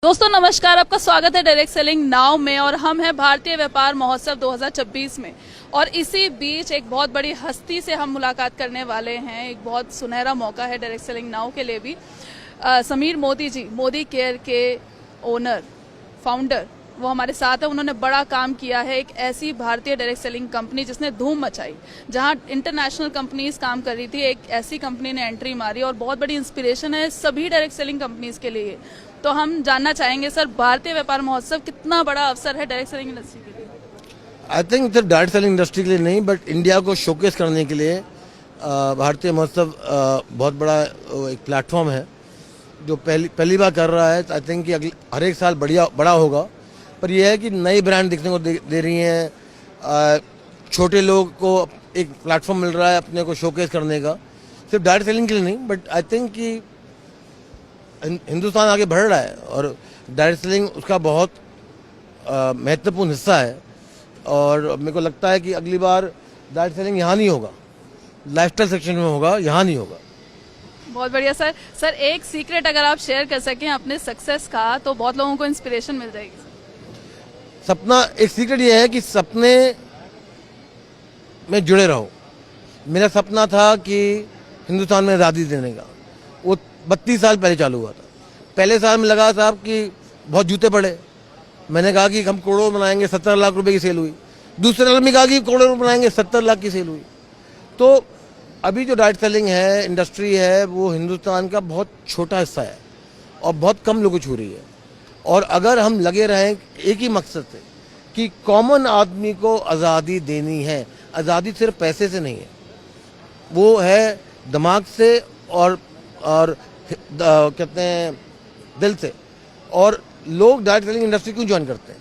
दोस्तों नमस्कार, आपका स्वागत है डायरेक्ट सेलिंग नाउ में। और हम हैं भारतीय व्यापार महोत्सव 2026 में, और इसी बीच एक बहुत बड़ी हस्ती से हम मुलाकात करने वाले हैं। एक बहुत सुनहरा मौका है डायरेक्ट सेलिंग नाउ के लिए भी। समीर मोदी जी, मोदी केयर के ओनर, फाउंडर, वो हमारे साथ है। उन्होंने बड़ा काम किया है, एक ऐसी भारतीय डायरेक्ट सेलिंग कंपनी जिसने धूम मचाई, जहां इंटरनेशनल कंपनीज काम कर रही थी, एक ऐसी कंपनी ने एंट्री मारी और बहुत बड़ी इंस्पिरेशन है सभी डायरेक्ट सेलिंग कंपनीज के लिए। तो हम जानना चाहेंगे सर, भारतीय व्यापार महोत्सव कितना बड़ा अवसर है डायरेक्ट सेलिंग इंडस्ट्री के लिए? आई थिंक सिर्फ डायरेक्ट सेलिंग इंडस्ट्री के लिए नहीं, बट इंडिया को शोकेस करने के लिए भारतीय महोत्सव बहुत बड़ा एक प्लेटफॉर्म है जो पहली बार कर रहा है। आई थिंक कि हर एक साल बड़ा होगा, पर यह है कि नई ब्रांड दिखने को दे रही हैं। छोटे लोग को एक प्लेटफॉर्म मिल रहा है अपने को शोकेस करने का, सिर्फ डायरेक्ट सेलिंग के लिए नहीं, बट आई थिंक कि हिंदुस्तान आगे बढ़ रहा है और डायरेक्ट सेलिंग उसका बहुत महत्वपूर्ण हिस्सा है। और मेरे को लगता है कि अगली बार डायरेक्ट सेलिंग यहाँ नहीं होगा, लाइफस्टाइल सेक्शन में होगा, यहाँ नहीं होगा। बहुत बढ़िया सर। सर एक सीक्रेट अगर आप शेयर कर सकें अपने सक्सेस का, तो बहुत लोगों को इंस्पिरेशन मिल जाएगी। सपना, एक सीक्रेट ये है कि सपने में जुड़े रहो। मेरा सपना था कि हिंदुस्तान में आज़ादी देने का, वो 32 साल पहले चालू हुआ था। पहले साल में लगा साहब कि बहुत जूते पड़े, मैंने कहा कि हम करोड़ों बनाएंगे, 70 लाख रुपए की सेल हुई। दूसरे साल में कहा कि करोड़ों बनाएंगे, 70 लाख की सेल हुई। तो अभी जो डायरेक्ट सेलिंग है, इंडस्ट्री है, वो हिंदुस्तान का बहुत छोटा हिस्सा है और बहुत कम लोगों को छू रही है। और अगर हम लगे रहें एक ही मकसद से कि कॉमन आदमी को आज़ादी देनी है, आज़ादी सिर्फ पैसे से नहीं है, वो है दिमाग से और कहते हैं दिल से। और लोग डायरेक्ट सेलिंग इंडस्ट्री क्यों ज्वाइन करते हैं?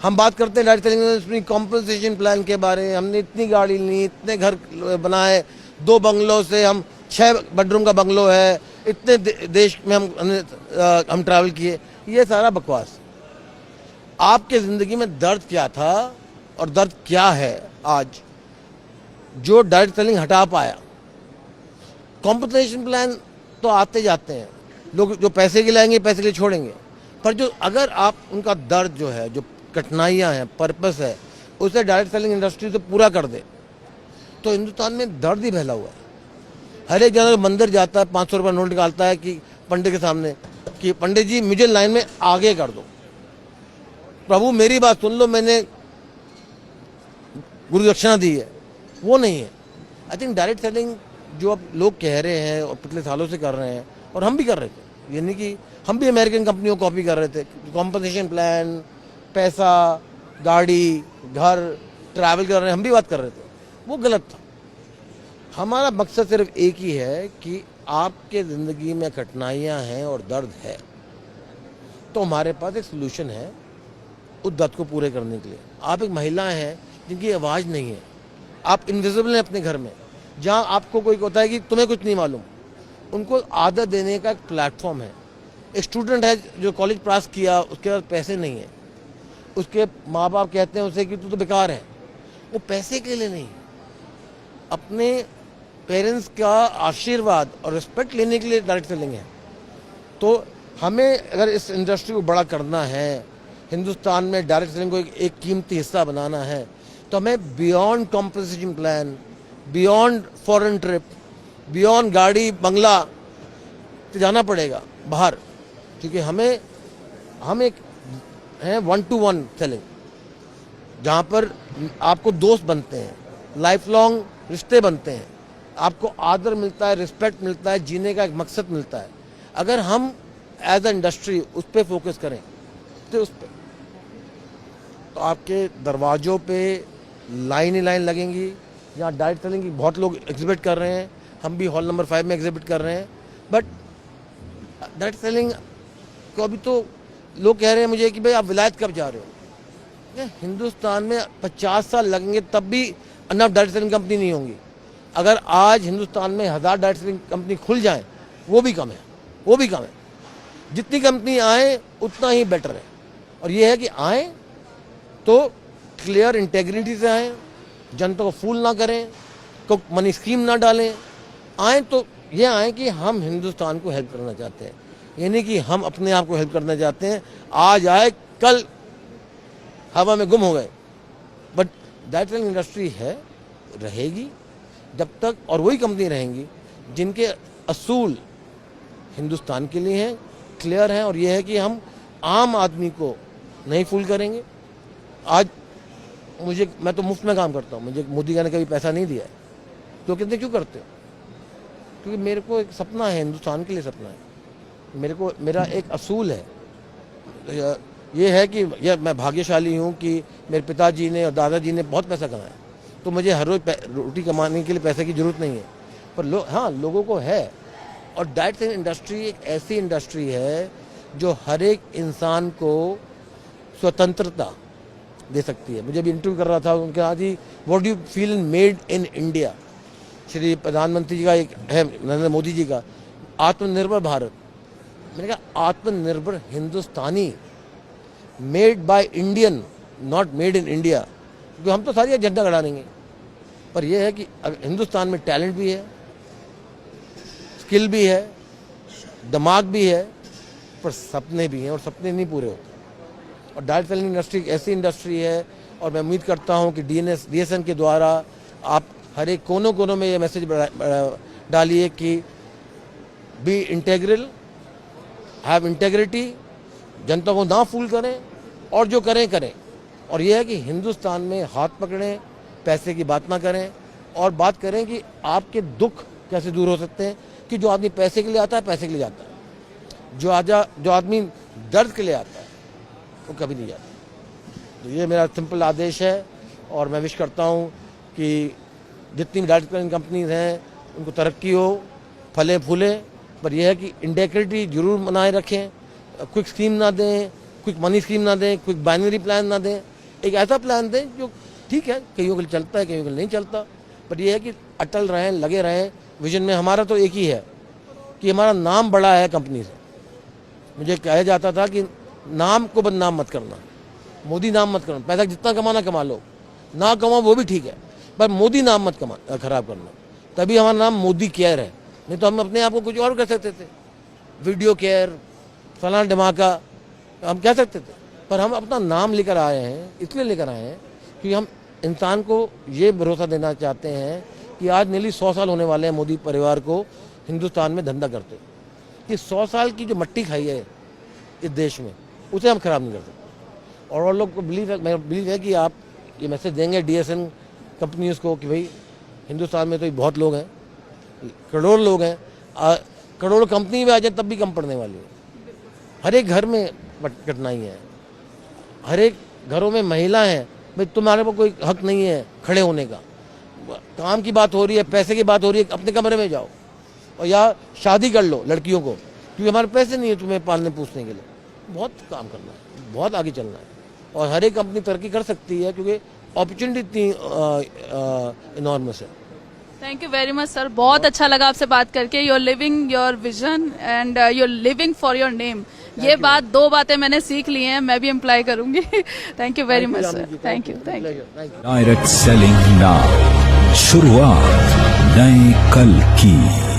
हम बात करते हैं direct selling industry compensation plan के बारे में। हमने इतनी गाड़ी ली, इतने घर बनाए, 2 बंगलों से हम 6 बेडरूम का बंगलो है, इतने देश में हम ट्रैवल किए। ये सारा बकवास। आपके ज़िंदगी में दर्द क्या था और दर्द क्या है आज, जो डायरेक्ट सेलिंग हटा पाया? कॉम्पनसेशन प्लान तो आते जाते हैं, लोग जो पैसे के लाएंगे पैसे के लिए छोड़ेंगे, पर जो अगर आप उनका दर्द जो है, जो कठिनाइयाँ हैं, पर्पस है, उसे डायरेक्ट सेलिंग इंडस्ट्री से पूरा कर दे, तो हिंदुस्तान में दर्द ही फैला हुआ है। हर एक जगह मंदिर जाता है, 500 रुपये नोट निकालता है कि पंडित के सामने कि पंडित जी मुझे लाइन में आगे कर दो, प्रभु मेरी बात सुन लो, मैंने गुरु दक्षिणा दी है। वो नहीं है। आई थिंक डायरेक्ट सेलिंग जो अब लोग कह रहे हैं और पिछले सालों से कर रहे हैं, और हम भी कर रहे थे, यानी कि हम भी अमेरिकन कंपनियों को कॉपी कर रहे थे। कॉम्पनसेशन प्लान, पैसा, गाड़ी, घर, ट्रैवल कर रहे हैं, हम भी बात कर रहे थे, वो गलत था। हमारा मकसद सिर्फ एक ही है कि आपके ज़िंदगी में कठिनाइयाँ हैं और दर्द है, तो हमारे पास एक सोल्यूशन है उस दर्द को पूरे करने के लिए। आप एक महिला हैं जिनकी आवाज़ नहीं है, आप इनविजिबल हैं अपने घर में, जहाँ आपको कोई होता है कि तुम्हें कुछ नहीं मालूम, उनको आदत देने का एक प्लेटफॉर्म है। एक स्टूडेंट है जो कॉलेज पास किया, उसके पास पैसे नहीं है, उसके माँ बाप कहते हैं उसे कि तू तो बेकार है। वो पैसे के लिए नहीं, अपने पेरेंट्स का आशीर्वाद और रिस्पेक्ट लेने के लिए डायरेक्ट सेलिंग है। तो हमें अगर इस इंडस्ट्री को बड़ा करना है, हिंदुस्तान में डायरेक्ट सेलिंग को एक कीमती हिस्सा बनाना है, तो हमें beyond compensation plan, beyond foreign trip, beyond गाड़ी बंगला तो जाना पड़ेगा बाहर। क्योंकि हम एक हैं 1-to-1 सेलिंग, जहाँ पर आपको दोस्त बनते हैं, लाइफ लॉन्ग रिश्ते बनते हैं, आपको आदर मिलता है, रिस्पेक्ट मिलता है, जीने का एक मकसद मिलता है। अगर हम एज अ इंडस्ट्री उस पर फोकस करें तो तो आपके दरवाज़ों पे लाइन ही लाइन लगेंगी। यहाँ डायरेक्ट सेलिंग की बहुत लोग एग्जिबिट कर रहे हैं, हम भी हॉल नंबर 5 में एग्जिबिट कर रहे हैं। बट डायरेक्ट सेलिंग को अभी तो लोग कह रहे हैं मुझे कि भाई आप विलायत कब जा रहे हो? हिंदुस्तान में 50 साल लगेंगे तब भी अनफ डायरेक्ट सेलिंग कंपनी नहीं होंगी। अगर आज हिंदुस्तान में 1000 डायरेक्ट सेलिंग कंपनी खुल जाएं, वो भी कम है, वो भी कम है। जितनी कंपनी आए उतना ही बेटर है। और ये है कि आए तो क्लियर इंटेग्रिटी से आएँ, जनता को फूल ना करें, को मनी स्कीम ना डालें। आए तो ये आए कि हम हिंदुस्तान को हेल्प करना चाहते हैं। ये नहीं कि हम अपने आप को हेल्प करना चाहते हैं, आज आए कल हवा में गुम हो गए। बट डायरेक्ट सेलिंग इंडस्ट्री है, रहेगी जब तक, और वही कंपनी रहेंगी जिनके असूल हिंदुस्तान के लिए हैं, क्लियर हैं, और ये है कि हम आम आदमी को नहीं फूल करेंगे। आज मैं तो मुफ्त में काम करता हूँ, मुझे मोदी जी ने कभी पैसा नहीं दिया है, तो कहते क्यों करते हो? क्योंकि मेरे को एक सपना है, हिंदुस्तान के लिए सपना है, मेरा एक असूल है। ये है कि मैं भाग्यशाली हूँ कि मेरे पिताजी ने और दादाजी ने बहुत पैसा कमाया, तो मुझे हर रोज रोटी कमाने के लिए पैसे की जरूरत नहीं है, पर हाँ लोगों को है। और डाइट सेलिंग इंडस्ट्री एक ऐसी इंडस्ट्री है जो हर एक इंसान को स्वतंत्रता दे सकती है। मुझे भी इंटरव्यू कर रहा था, उनके कहा जी what do you feel made in India. Shri प्रधानमंत्री जी का एक है, नरेंद्र मोदी जी का, आत्मनिर्भर भारत। मैंने कहा आत्मनिर्भर Hindustani, made by Indian, not made in India, क्योंकि हम तो सारी एजेंडा गड़ा देंगे। पर यह है कि हिंदुस्तान में टैलेंट भी है, स्किल भी है, दिमाग भी है, पर सपने भी हैं, और सपने नहीं पूरे होते। और डायरेक्ट सेलिंग इंडस्ट्री एक ऐसी इंडस्ट्री है, और मैं उम्मीद करता हूं कि DSN के द्वारा आप हर एक कोनों कोनों में ये मैसेज डालिए कि बी इंटेग्रल, हैव इंटेग्रिटी, जनता को ना फूल करें, और जो करें। और यह है कि हिंदुस्तान में हाथ पकड़ें, पैसे की बात ना करें, और बात करें कि आपके दुख कैसे दूर हो सकते हैं। कि जो आदमी पैसे के लिए आता है, पैसे के लिए जाता है, जो आदमी दर्द के लिए आता है, वो कभी नहीं जाता। तो ये मेरा सिंपल आदेश है, और मैं विश करता हूँ कि जितनी भी डायरेक्ट सेलिंग कंपनीज हैं उनको तरक्की हो, फले फूले। पर यह है कि इंटेग्रिटी जरूर बनाए रखें, क्विक स्कीम ना दें, क्विक मनी स्कीम ना दें, क्विक बाइनरी प्लान ना दें। एक ऐसा प्लान दें जो ठीक है, कईयों के लिए चलता है, कईयों के लिए नहीं चलता, बट यह है कि अटल रहें, लगे रहें विजन में। हमारा तो एक ही है कि हमारा नाम बड़ा है कंपनी से। मुझे कहा जाता था कि नाम को बदनाम मत करना, मोदी नाम मत करना, पैसा जितना कमाना कमा लो, ना कमाओ वो भी ठीक है, पर मोदी नाम मत खराब करना। तभी हमारा नाम मोदी केयर है, नहीं तो हम अपने आप को कुछ और कर सकते थे, वीडियो केयर, फलाना धमाका हम कह सकते थे। पर हम अपना नाम लेकर आए हैं, इसलिए लेकर आए हैं कि हम इंसान को ये भरोसा देना चाहते हैं कि आज नेली 100 साल होने वाले हैं मोदी परिवार को हिंदुस्तान में धंधा करते, कि 100 साल की जो मट्टी खाई है इस देश में, उसे हम खराब नहीं कर सकते। और लोग को बिलीव है कि आप ये मैसेज देंगे DSN कंपनीज को कि भाई हिंदुस्तान में तो बहुत लोग हैं, करोड़ लोग हैं, करोड़ कंपनी में आ जाए तब भी कम पड़ने वाली है। हर एक घर में कठिनाई है, हर एक घरों में महिला है, भाई तुम्हारे को कोई हक नहीं है खड़े होने का। काम की बात हो रही है, पैसे की बात हो रही है, अपने कमरे में जाओ, और या शादी कर लो लड़कियों को, क्योंकि हमारे पैसे नहीं है तुम्हें पालने पूछने के लिए। बहुत काम करना है, बहुत आगे चलना है, और हर एक कंपनी तरक्की कर सकती है क्योंकि अपॉर्चुनिटी इतनी इनॉर्मस है। Thank you very much sir, बहुत अच्छा लगा आपसे बात करके। You are living your vision and you are living for your name. ये बात, 2 बातें मैंने सीख ली हैं, मैं भी अप्लाई करूंगी। Thank you very much sir, thank you. Direct selling now, शुरुआत नए कल की।